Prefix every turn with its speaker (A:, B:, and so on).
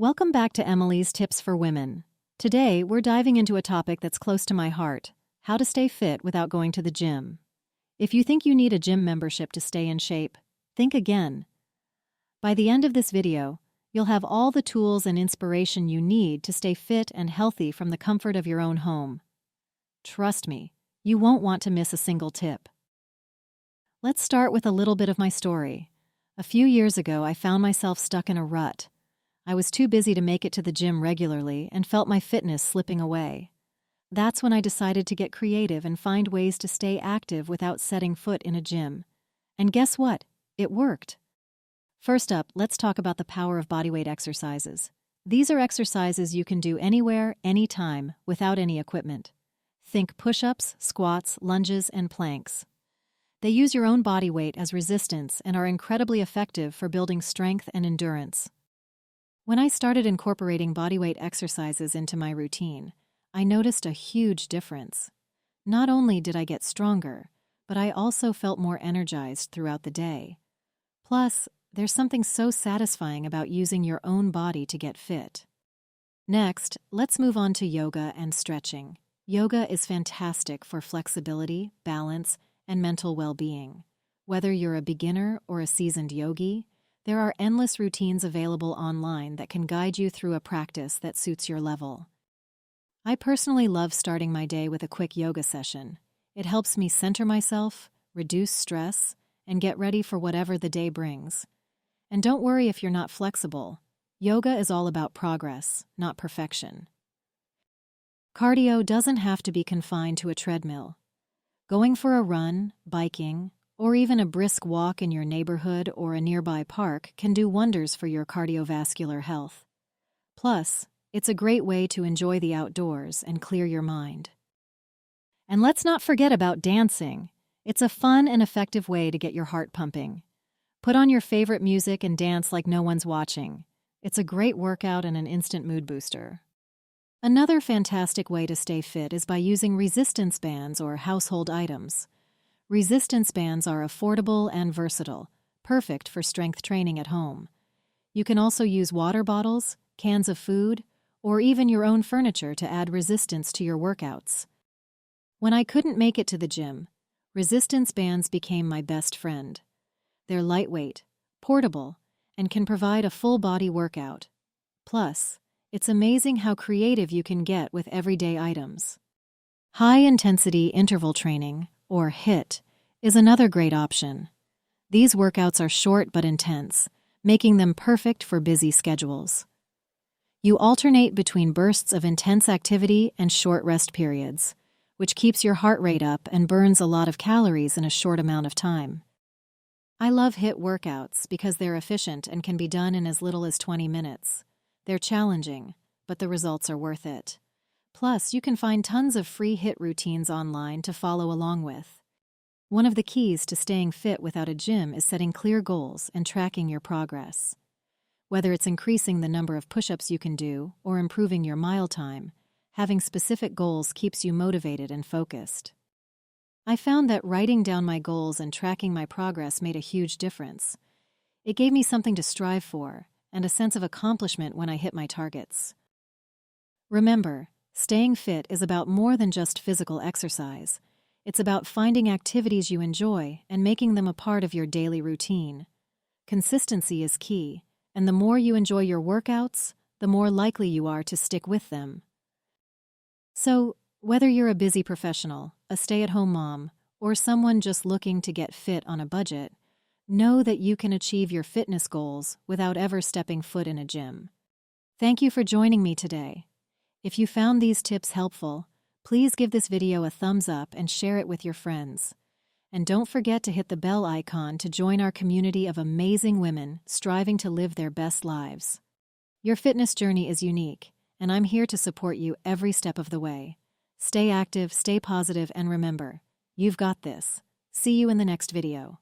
A: Welcome back to Emily's Tips for Women. Today, we're diving into a topic that's close to my heart: how to stay fit without going to the gym. If you think you need a gym membership to stay in shape, think again. By the end of this video, you'll have all the tools and inspiration you need to stay fit and healthy from the comfort of your own home. Trust me, you won't want to miss a single tip. Let's start with a little bit of my story. A few years ago, I found myself stuck in a rut. I was too busy to make it to the gym regularly and felt my fitness slipping away. That's when I decided to get creative and find ways to stay active without setting foot in a gym. And guess what? It worked. First up, let's talk about the power of bodyweight exercises. These are exercises you can do anywhere, anytime, without any equipment. Think push-ups, squats, lunges, and planks. They use your own body weight as resistance and are incredibly effective for building strength and endurance. When I started incorporating bodyweight exercises into my routine, I noticed a huge difference. Not only did I get stronger, but I also felt more energized throughout the day. Plus, there's something so satisfying about using your own body to get fit. Next, let's move on to yoga and stretching. Yoga is fantastic for flexibility, balance, and mental well-being. Whether you're a beginner or a seasoned yogi, there are endless routines available online that can guide you through a practice that suits your level. I personally love starting my day with a quick yoga session. It helps me center myself, reduce stress, and get ready for whatever the day brings. And don't worry if you're not flexible. Yoga is all about progress, not perfection. Cardio doesn't have to be confined to a treadmill. Going for a run, biking, or even a brisk walk in your neighborhood or a nearby park can do wonders for your cardiovascular health. Plus, it's a great way to enjoy the outdoors and clear your mind. And let's not forget about dancing. It's a fun and effective way to get your heart pumping. Put on your favorite music and dance like no one's watching. It's a great workout and an instant mood booster. Another fantastic way to stay fit is by using resistance bands or household items. Resistance bands are affordable and versatile, perfect for strength training at home. You can also use water bottles, cans of food, or even your own furniture to add resistance to your workouts. When I couldn't make it to the gym, resistance bands became my best friend. They're lightweight, portable, and can provide a full-body workout. Plus, it's amazing how creative you can get with everyday items. High-intensity interval training, or HIIT, is another great option. These workouts are short but intense, making them perfect for busy schedules. You alternate between bursts of intense activity and short rest periods, which keeps your heart rate up and burns a lot of calories in a short amount of time. I love HIIT workouts because they're efficient and can be done in as little as 20 minutes. They're challenging, but the results are worth it. Plus, you can find tons of free HIIT routines online to follow along with. One of the keys to staying fit without a gym is setting clear goals and tracking your progress. Whether it's increasing the number of push-ups you can do or improving your mile time, having specific goals keeps you motivated and focused. I found that writing down my goals and tracking my progress made a huge difference. It gave me something to strive for and a sense of accomplishment when I hit my targets. Remember, staying fit is about more than just physical exercise. It's about finding activities you enjoy and making them a part of your daily routine. Consistency is key, and the more you enjoy your workouts, the more likely you are to stick with them. So, whether you're a busy professional, a stay-at-home mom, or someone just looking to get fit on a budget, know that you can achieve your fitness goals without ever stepping foot in a gym. Thank you for joining me today. If you found these tips helpful, please give this video a thumbs up and share it with your friends. And don't forget to hit the bell icon to join our community of amazing women striving to live their best lives. Your fitness journey is unique, and I'm here to support you every step of the way. Stay active, stay positive, and remember, you've got this. See you in the next video.